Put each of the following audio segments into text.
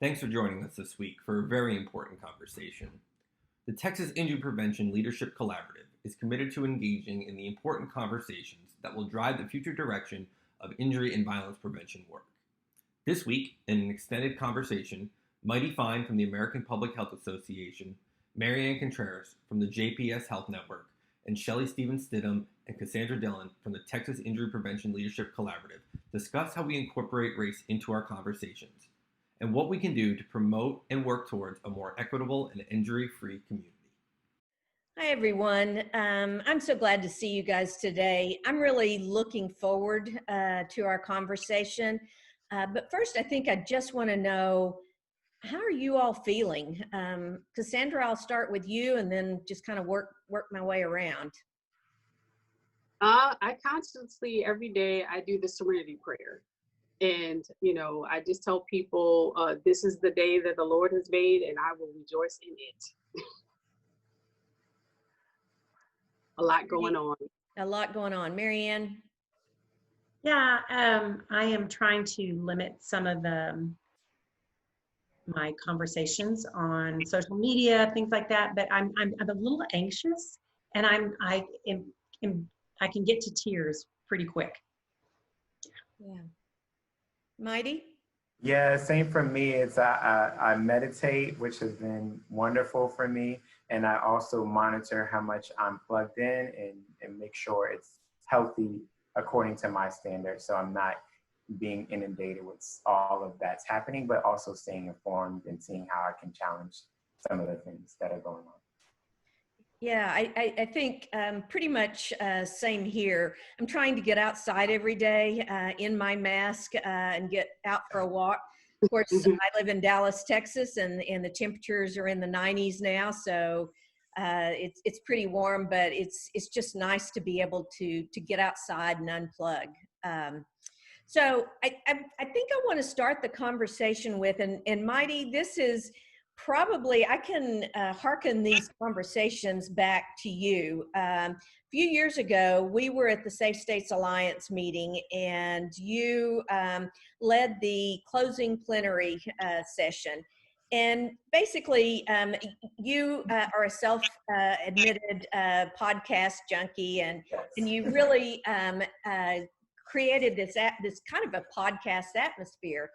Thanks for joining us this week for a very important conversation. The Texas Injury Prevention Leadership Collaborative is committed to engaging in the important conversations that will drive the future direction of injury and violence prevention work. This week, in an extended conversation, Mighty Fine from the American Public Health Association, Ann Contreras from the JPS Health Network, and Shelli Stephens-Stidham and Cassandra Dillon from the Texas Injury Prevention Leadership Collaborative discuss how we incorporate race into our conversations and what we can do to promote and work towards a more equitable and injury-free community. Hi, everyone. I'm so glad to see you guys today. I'm really looking forward to our conversation. But first, I think I just want to know, how are you all feeling? Cassandra, I'll start with you and then just kind of work my way around. I constantly, every day, I do the serenity prayer. And, I just tell people, this is the day that the Lord has made, and I will rejoice in it. A lot going on. A lot going on. Ann? Yeah, I am trying to limit some of my conversations on social media, things like that. But I'm a little anxious, and I can get to tears pretty quick. Yeah. Mighty? Yeah, same for me. It's I meditate, which has been wonderful for me, and I also monitor how much I'm plugged in and make sure it's healthy according to my standards. So I'm not being inundated with all of that's happening, but also staying informed and seeing how I can challenge some of the things that are going on. Yeah, I think pretty much same here. I'm trying to get outside every day in my mask and get out for a walk. Of course, I live in Dallas, Texas, and the temperatures are in the 90s now, so it's pretty warm. But it's just nice to be able to get outside and unplug. So I think I want to start the conversation with, and Mighty, this is probably, I can hearken these conversations back to you. A few years ago, we were at the Safe States Alliance meeting, and you led the closing plenary session. And basically, you are a self-admitted podcast junkie, and you really created this kind of a podcast atmosphere.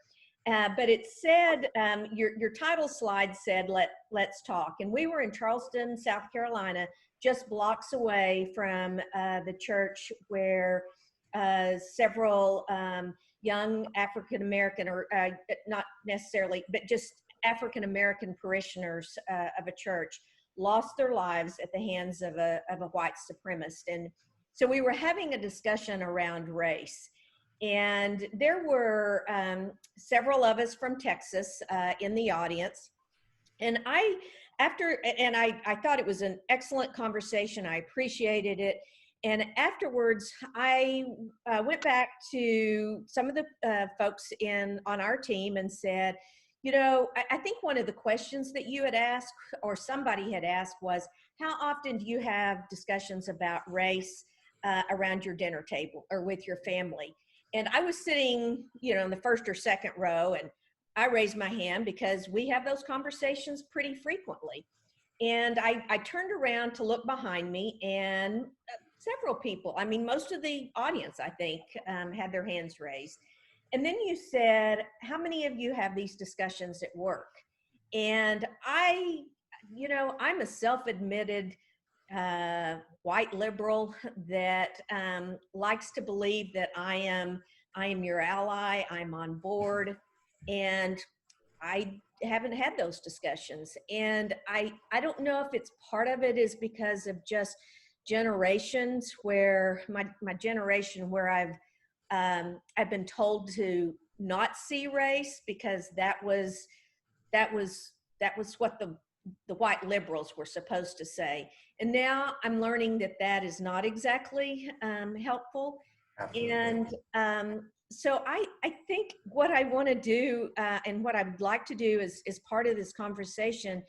But it said, your title slide said, let's talk. And we were in Charleston, South Carolina, just blocks away from the church where several young African-American, or not necessarily, but just African-American parishioners of a church lost their lives at the hands of a white supremacist. And so we were having a discussion around race. And there were several of us from Texas in the audience. And I thought it was an excellent conversation. I appreciated it. And afterwards, I went back to some of the folks on our team and said, I think one of the questions that you had asked, or somebody had asked, was, how often do you have discussions about race around your dinner table or with your family? And I was sitting, in the first or second row, and I raised my hand because we have those conversations pretty frequently. And I turned around to look behind me, and several people, most of the audience, I think, had their hands raised. And then you said, how many of you have these discussions at work? And I'm a self-admitted white liberal that likes to believe that I am your ally, I'm on board, and I haven't had those discussions. And I don't know if it's part of it is because of just generations, where my generation, where I've been told to not see race because that was what the white liberals were supposed to say. And now I'm learning that is not exactly helpful. Absolutely. And so I think what I want to do and what I'd like to do is part of this conversation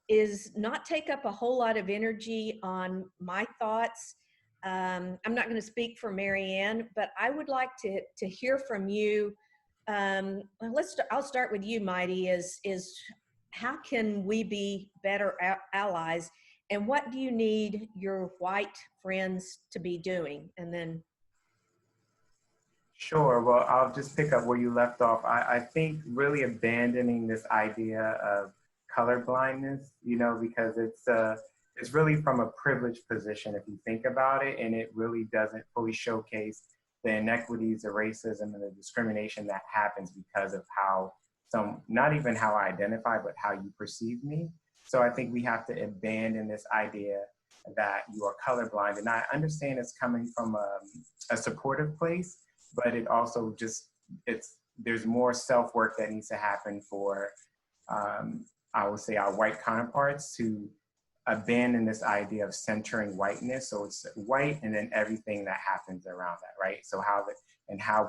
is not take up a whole lot of energy on my thoughts. I'm not going to speak for Ann, but I would like to hear from you I'll start with you, Mighty, is how can we be better allies, and what do you need your white friends to be doing? And then. Sure. Well, I'll just pick up where you left off. I think really abandoning this idea of color blindness, because it's really from a privileged position if you think about it, and it really doesn't fully showcase the inequities, the racism, and the discrimination that happens because of not even how I identify, but how you perceive me. So I think we have to abandon this idea that you are colorblind. And I understand it's coming from a supportive place, but it also there's more self-work that needs to happen for, I would say, our white counterparts to abandon this idea of centering whiteness. So it's white and then everything that happens around that, right? So how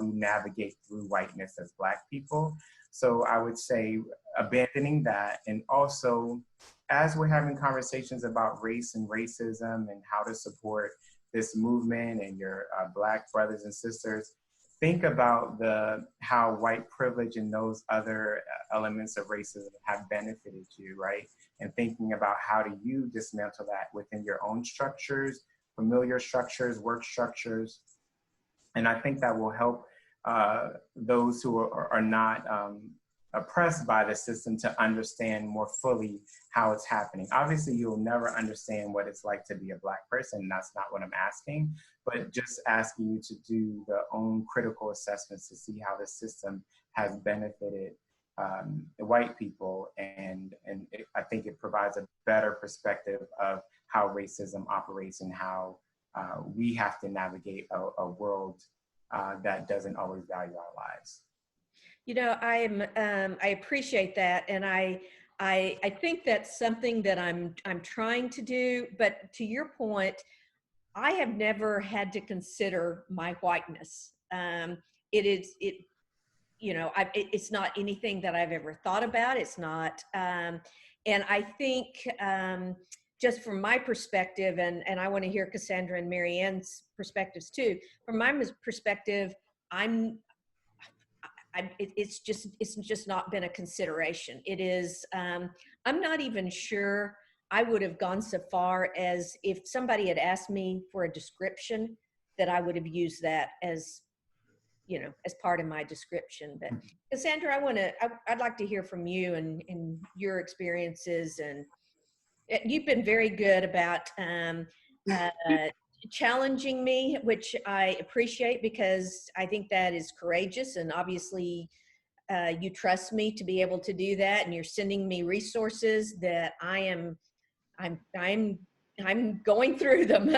we navigate through whiteness as Black people. So I would say abandoning that, and also as we're having conversations about race and racism and how to support this movement and your Black brothers and sisters, think about how white privilege and those other elements of racism have benefited you, right? And thinking about how do you dismantle that within your own structures, familiar structures, work structures. And I think that will help those who are not oppressed by the system to understand more fully how it's happening. Obviously, you'll never understand what it's like to be a Black person. That's not what I'm asking, but just asking you to do the own critical assessments to see how the system has benefited white people. And I think it provides a better perspective of how racism operates and how we have to navigate a world that doesn't always value our lives. I appreciate that, and I think that's something that I'm trying to do. But to your point, I have never had to consider my whiteness. It's not anything that I've ever thought about. It's not, and I think just from my perspective, and I want to hear Cassandra and Mary Ann's perspectives too. From my perspective, it's just not been a consideration. It is, I'm not even sure I would have gone so far as if somebody had asked me for a description that I would have used that as part of my description. But Cassandra, I'd like to hear from you and your experiences, and you've been very good about challenging me, which I appreciate, because I think that is courageous, and obviously you trust me to be able to do that, and you're sending me resources that I'm going through them.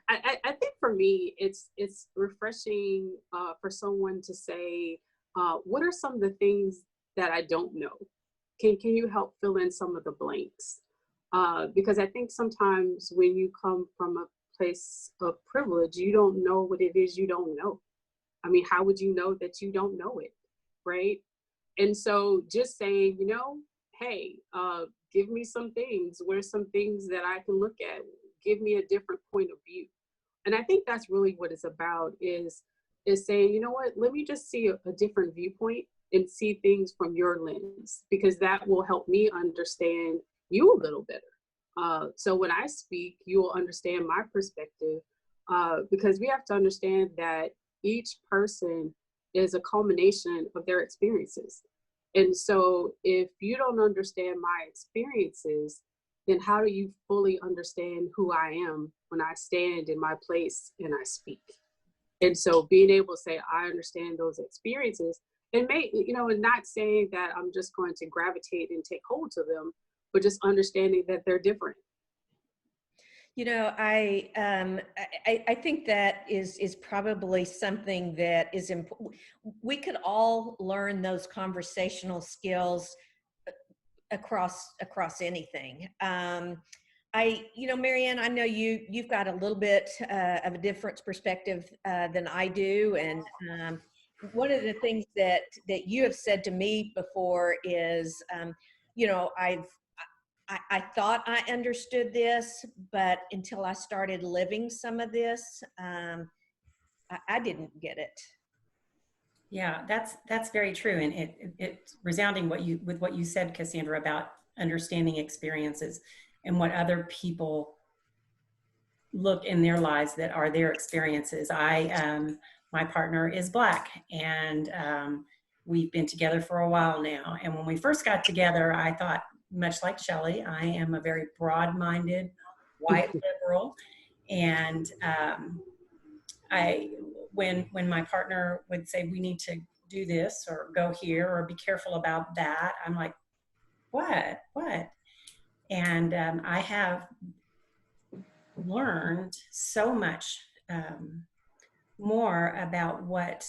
I think for me, it's refreshing for someone to say, what are some of the things that I don't know? Can you help fill in some of the blanks? Because I think sometimes when you come from a place of privilege, you don't know what it is you don't know. I mean, how would you know that you don't know it, right? And so just saying, hey, give me some things. Where's some things that I can look at? Give me a different point of view. And I think that's really what it's about, is saying, you know what, let me just see a different viewpoint and see things from your lens, because that will help me understand you a little better. So when I speak, you will understand my perspective, because we have to understand that each person is a culmination of their experiences. And so if you don't understand my experiences, then how do you fully understand who I am when I stand in my place and I speak? And so being able to say, I understand those experiences, and and not saying that I'm just going to gravitate and take hold to them, but just understanding that they're different. I think that is probably something that is important. We could all learn those conversational skills across anything. Mary Ann, I know you've got a little bit of a different perspective than I do, and one of the things that you have said to me before is, I thought I understood this, but until I started living some of this, I didn't get it. Yeah, that's very true, and it's resounding with what you said, Cassandra, about understanding experiences and what other people look in their lives that are their experiences. My partner is Black, and we've been together for a while now. And when we first got together, I thought, much like Shelli, I am a very broad-minded white liberal, and when my partner would say we need to do this or go here or be careful about that, I'm like, what? And I have learned so much more about what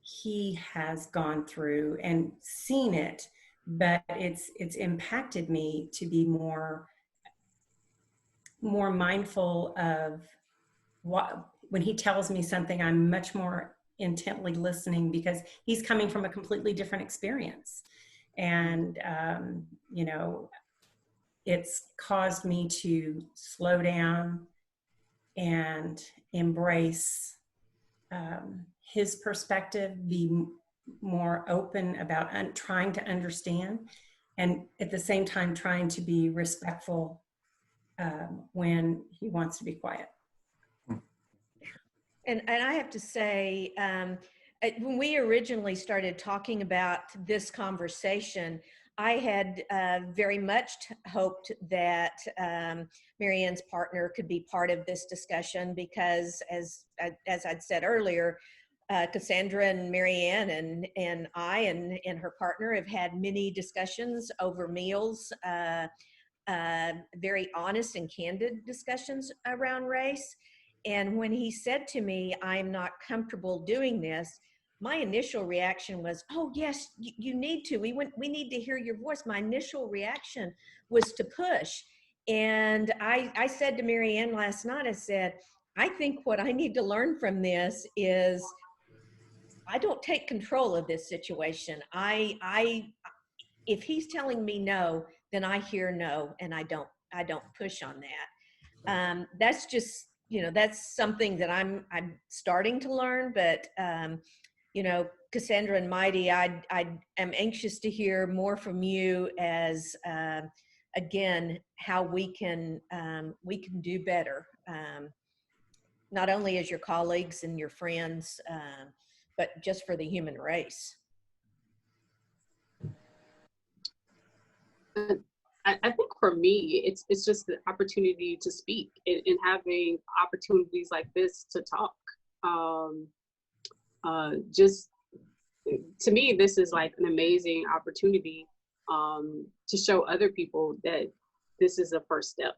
he has gone through and seen it, but it's impacted me to be more mindful of what, when he tells me something, I'm much more intently listening because he's coming from a completely different experience. And, you know, it's caused me to slow down and embrace his perspective, be more open about trying to understand, and at the same time trying to be respectful when he wants to be quiet. And I have to say, when we originally started talking about this conversation, I had very much hoped that Mary Ann's partner could be part of this discussion because, as I'd said earlier, Cassandra and Mary Ann and I and her partner have had many discussions over meals, very honest and candid discussions around race. And when he said to me, I'm not comfortable doing this, my initial reaction was, oh, yes, you need to. We need to hear your voice. My initial reaction was to push. And I said to Mary Ann last night, I said, I think what I need to learn from this is I don't take control of this situation. If he's telling me no, then I hear no, and I don't push on that. That's just, that's something that I'm starting to learn, but Cassandra and Mighty, I am anxious to hear more from you as again, how we can do better, not only as your colleagues and your friends, but just for the human race. I think for me, it's just the opportunity to speak and having opportunities like this to talk. Just to me, this is like an amazing opportunity to show other people that this is a first step.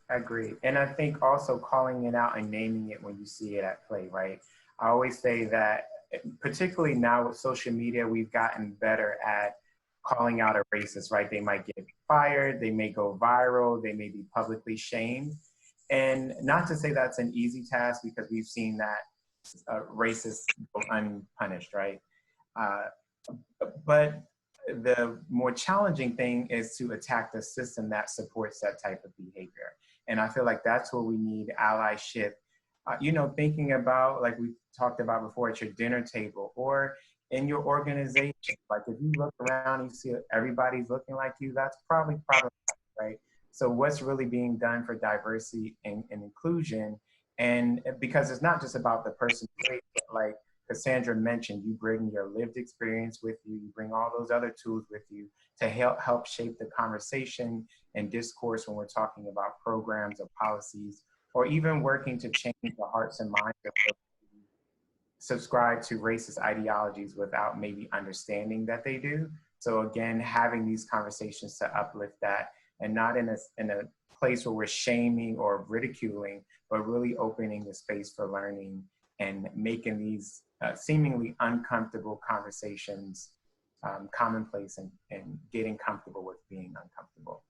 Agreed. And I think also calling it out and naming it when you see it at play, right? I always say that, particularly now with social media, we've gotten better at calling out a racist, right? They might get fired, they may go viral, they may be publicly shamed. And not to say that's an easy task, because we've seen that racists go unpunished, right? But the more challenging thing is to attack the system that supports that type of behavior. And I feel like that's where we need allyship. Thinking about, like we talked about before, at your dinner table or in your organization. Like if you look around and you see everybody's looking like you, that's probably problematic, right? So what's really being done for diversity and inclusion? And because it's not just about the person's race, but like Cassandra mentioned, you bring your lived experience with you, you bring all those other tools with you to help shape the conversation and discourse when we're talking about programs or policies, or even working to change the hearts and minds of those who subscribe to racist ideologies without maybe understanding that they do. So again, having these conversations to uplift that, and not in a place where we're shaming or ridiculing, but really opening the space for learning and making these seemingly uncomfortable conversations commonplace and getting comfortable with being uncomfortable.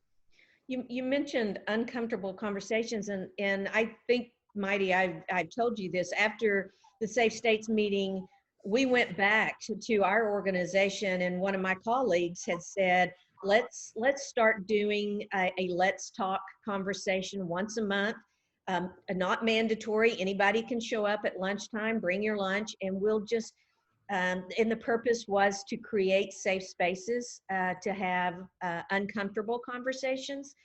You mentioned uncomfortable conversations, and I think, Mighty, I've told you this, after the Safe States meeting, we went back to our organization, and one of my colleagues had said, let's start doing a let's talk conversation once a month. not mandatory. Anybody can show up at lunchtime, bring your lunch, and we'll just, and the purpose was to create safe spaces to have uncomfortable conversations.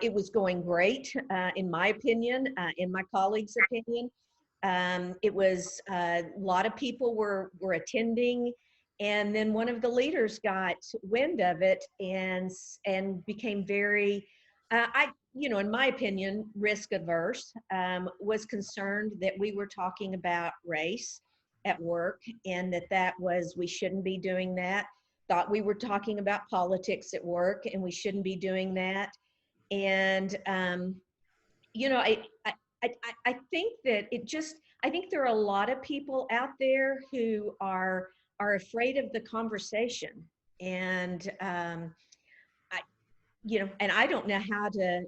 It was going great, in my opinion, in my colleagues' opinion. It was a lot of people were attending, and then one of the leaders got wind of it and became very, in my opinion, risk averse. Was concerned that we were talking about race at work, and we shouldn't be doing that. Thought we were talking about politics at work, and we shouldn't be doing that. And I think that I think there are a lot of people out there who are afraid of the conversation, and and I don't know how to.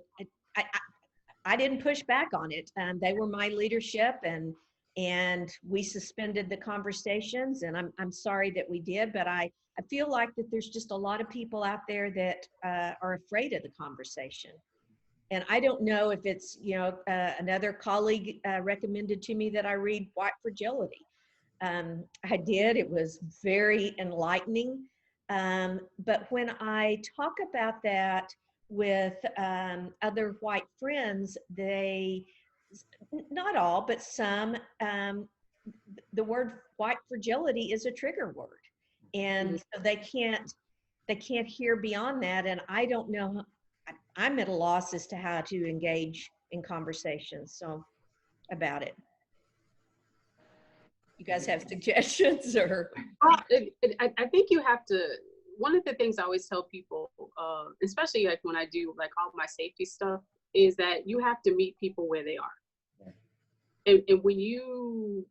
I didn't push back on it. They were my leadership, and we suspended the conversations. And I'm sorry that we did, but I feel like that there's just a lot of people out there that are afraid of the conversation. And I don't know if it's, another colleague recommended to me that I read White Fragility. I did. It was very enlightening. But when I talk about that with other white friends, not all, but some, the word white fragility is a trigger word. And so they can't hear beyond that. And I don't know, I'm at a loss as to how to engage in conversations about it. You guys have suggestions or? I think you have to, one of the things I always tell people, especially like when I do like all my safety stuff, is that you have to meet people where they are. Yeah. And when you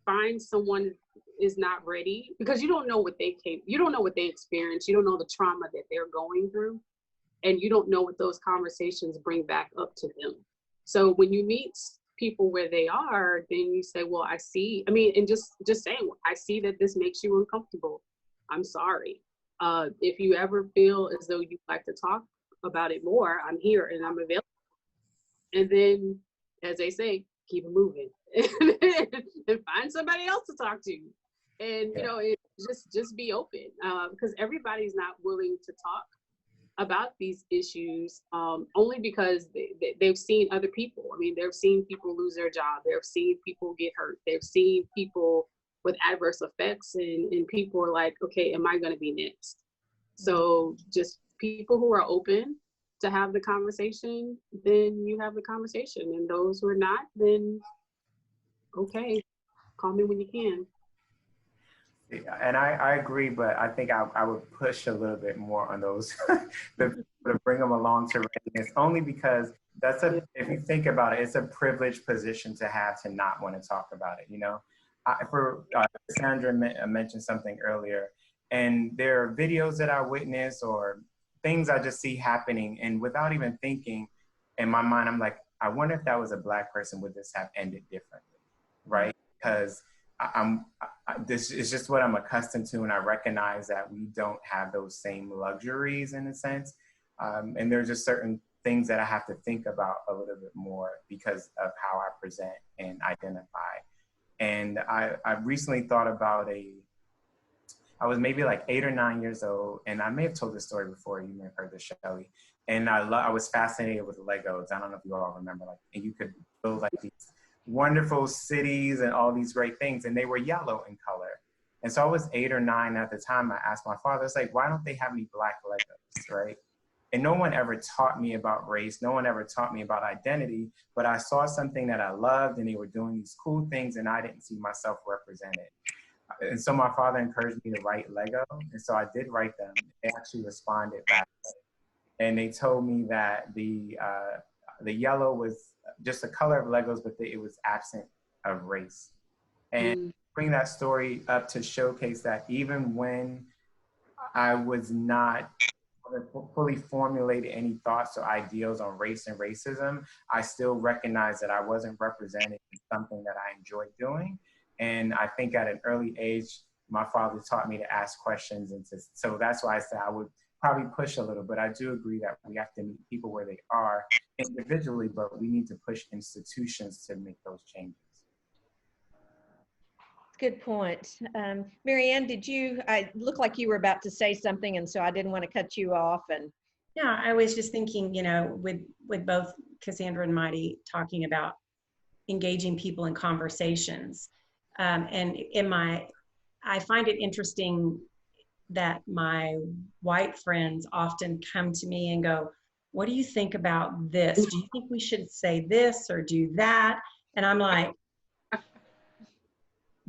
find someone is not ready, because you don't know what they experienced, you don't know the trauma that they're going through, and you don't know what those conversations bring back up to them. So when you meet people where they are, then you say, well, and just saying, I see that this makes you uncomfortable. I'm sorry. If you ever feel as though you'd like to talk about it more, I'm here and I'm available. And then, as they say, keep it moving and find somebody else to talk to. And, just be open, because everybody's not willing to talk about these issues, only because they've seen other people. I mean, they've seen people lose their job. They've seen people get hurt. They've seen people with adverse effects, and people are like, okay, am I going to be next? So just people who are open to have the conversation, then you have the conversation. And those who are not, then okay, call me when you can. And I agree, but I think I would push a little bit more on those to bring them along to readiness, only because if you think about it, it's a privileged position to have to not want to talk about it, Cassandra mentioned something earlier, and there are videos that I witness or things I just see happening, and without even thinking, in my mind, I'm like, I wonder if that was a Black person, would this have ended differently, right? Because this is just what I'm accustomed to, and I recognize that we don't have those same luxuries in a sense, and there's just certain things that I have to think about a little bit more because of how I present and identify. And I recently thought about I was maybe like 8 or 9 years old, and I may have told this story before. You may have heard this, Shelli. And I was fascinated with Legos. I don't know if you all remember, and you could build like these wonderful cities and all these great things, and they were yellow in color. And so I was 8 or 9 at the time. I asked my father, it's like, why don't they have any Black Legos, right? And no one ever taught me about race. No one ever taught me about identity, but I saw something that I loved, and they were doing these cool things, and I didn't see myself represented. And so my father encouraged me to write Lego, and so I did write them. They actually responded back, and they told me that the yellow was just the color of Legos, but it was absent of race. And bring that story up to showcase that even when I was not fully formulated any thoughts or ideals on race and racism, I still recognized that I wasn't represented in something that I enjoyed doing. And I think at an early age, my father taught me to ask questions, so that's why I said I would probably push a little, but I do agree that we have to meet people where they are individually, but we need to push institutions to make those changes. Good point. Mary Ann, I look like you were about to say something, and so I didn't want to cut you off. And yeah, I was just thinking, you know, with both Cassandra and Mighty talking about engaging people in conversations. And I find it interesting that my white friends often come to me and go, what do you think about this? Do you think we should say this or do that? And I'm like,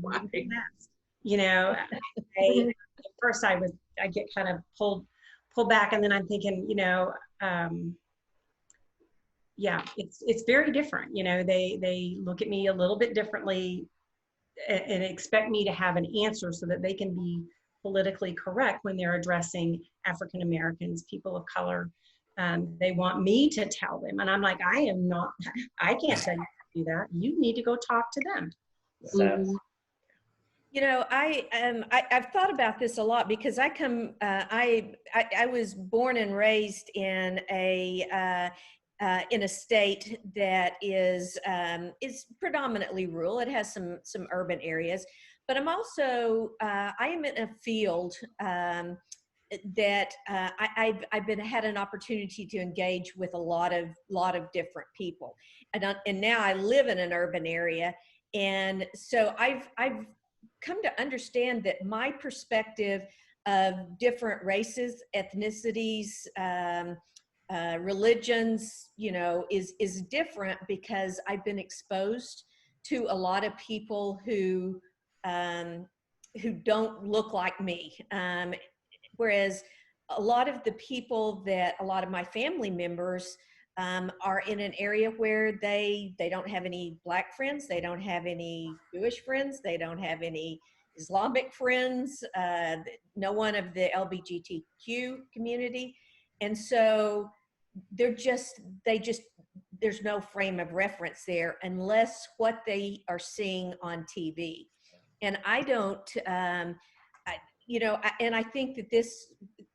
why do that? You know, at first I get kind of pulled back, and then I'm thinking, you know, yeah, it's very different. You know, they look at me a little bit differently and expect me to have an answer so that they can be politically correct when they're addressing African Americans, people of color. They want me to tell them, and I'm like, I can't tell you to do that. You need to go talk to them. So, you know, I've thought about this a lot because I was born and raised in a state that is predominantly rural. It has some urban areas, but I'm also I am in a field that I've had an opportunity to engage with a lot of different people, and now I live in an urban area, and so I've come to understand that my perspective of different races, ethnicities, religions, you know, is different because I've been exposed to a lot of people who don't look like me. Whereas a lot of the people that a lot of my family members are in an area where they don't have any Black friends, they don't have any Jewish friends, they don't have any Islamic friends, no one of the LGBTQ community. And so there's no frame of reference there unless what they are seeing on TV. And I don't, and I think that this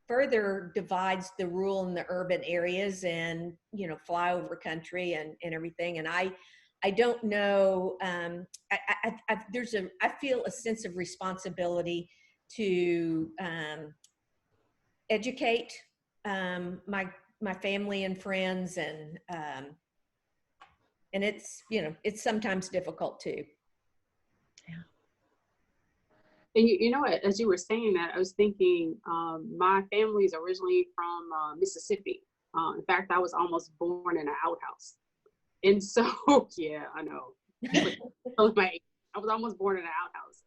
further divides the rural and the urban areas and, you know, flyover country and everything. And I don't know, I feel a sense of responsibility to educate my family and friends, and it's, you know, it's sometimes difficult too. And you know, as you were saying that, I was thinking, my family is originally from Mississippi. In fact, I was almost born in an outhouse. And so, yeah, I know. I was almost born in an outhouse.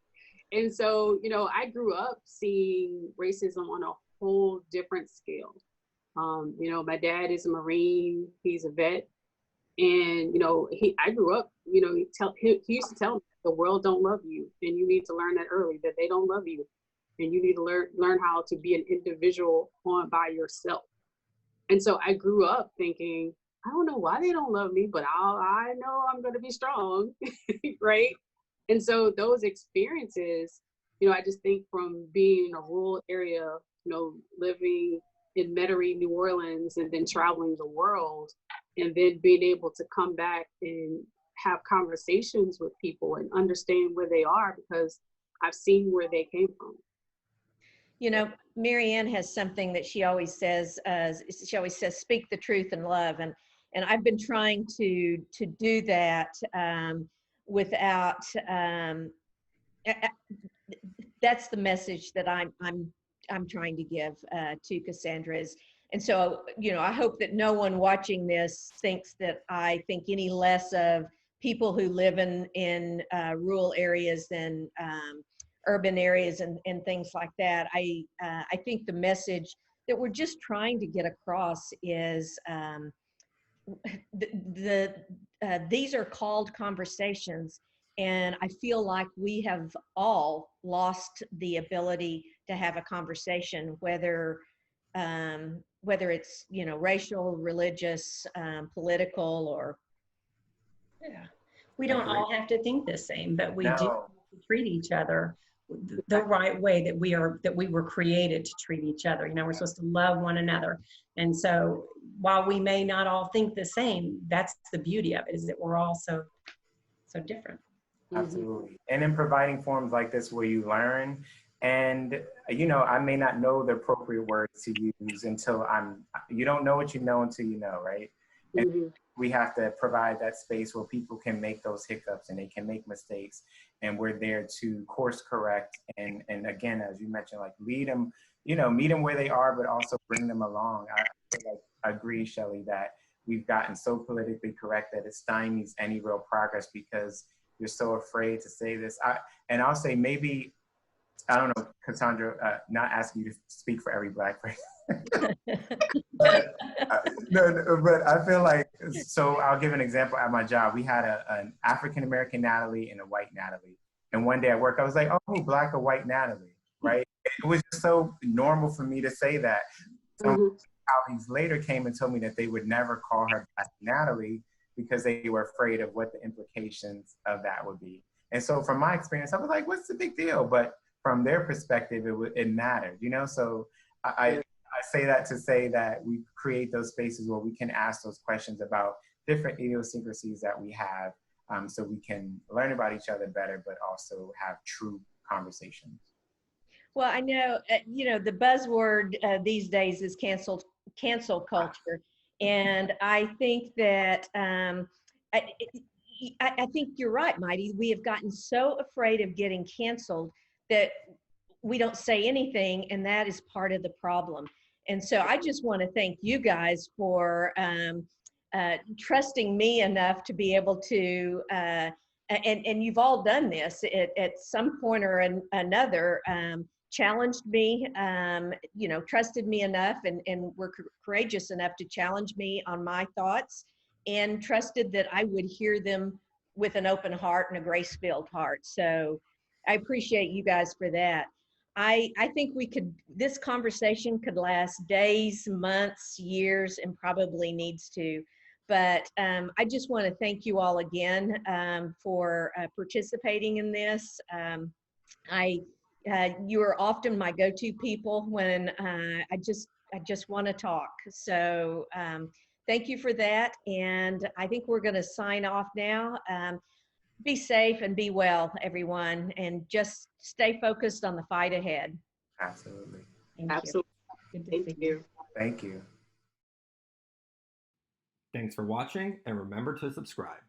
And so, you know, I grew up seeing racism on a whole different scale. You know, my dad is a Marine, he's a vet. And, you know, I grew up, you know, he used to tell me, the world don't love you, and you need to learn that early, that they don't love you, and you need to learn how to be an individual by yourself. And so I grew up thinking, I don't know why they don't love me, but I know I'm going to be strong, right? And so those experiences, you know, I just think from being in a rural area, you know, living in Metairie, New Orleans, and then traveling the world, and then being able to come back and have conversations with people and understand where they are, because I've seen where they came from. You know, Mary Ann has something that she always says, speak the truth in love. And I've been trying to do that without, that's the message that I'm trying to give to Cassandra's. And so, you know, I hope that no one watching this thinks that I think any less of people who live in rural areas than urban areas and things like that. I think the message that we're just trying to get across is these are called conversations, and I feel like we have all lost the ability to have a conversation, whether it's, you know, racial, religious, political, or yeah, we don't all have to think the same, but we do treat each other the right way that we were created to treat each other. You know, we're supposed to love one another. And so while we may not all think the same, that's the beauty of it, is that we're all so different. Absolutely. And in providing forums like this where you learn, and you know, I may not know the appropriate words to use until you don't know what you know until you know, right? And we have to provide that space where people can make those hiccups and they can make mistakes, and we're there to course correct. And again, as you mentioned, like lead them, you know, meet them where they are, but also bring them along. I feel like, agree, Shelli, that we've gotten so politically correct that it stymies any real progress because you're so afraid to say this. And I'll say maybe, I don't know, Cassandra, not asking you to speak for every Black person. but I feel like, so I'll give an example at my job. We had an African-American Natalie and a white Natalie. And one day at work, I was like, oh, Black or white Natalie, right? It was just so normal for me to say that. Some colleagues later came and told me that they would never call her Black Natalie because they were afraid of what the implications of that would be. And so from my experience, I was like, what's the big deal? But from their perspective, it mattered, you know? So I say that to say that we create those spaces where we can ask those questions about different idiosyncrasies that we have, so we can learn about each other better, but also have true conversations. Well, I know, you know, the buzzword these days is cancel culture. And I think that, I think you're right, Mighty. We have gotten so afraid of getting canceled that we don't say anything, and that is part of the problem. And so I just want to thank you guys for trusting me enough to be able to, and you've all done this at some point or another, challenged me, you know, trusted me enough and were courageous enough to challenge me on my thoughts, and trusted that I would hear them with an open heart and a grace-filled heart. So I appreciate you guys for that. I think this conversation could last days, months, years, and probably needs to. But I just want to thank you all again for participating in this. You are often my go-to people when I just want to talk. So thank you for that. And I think we're going to sign off now. Be safe and be well, everyone, and just stay focused on the fight ahead. Absolutely. Absolutely. Thank you. Thank you. Thanks for watching, and remember to subscribe.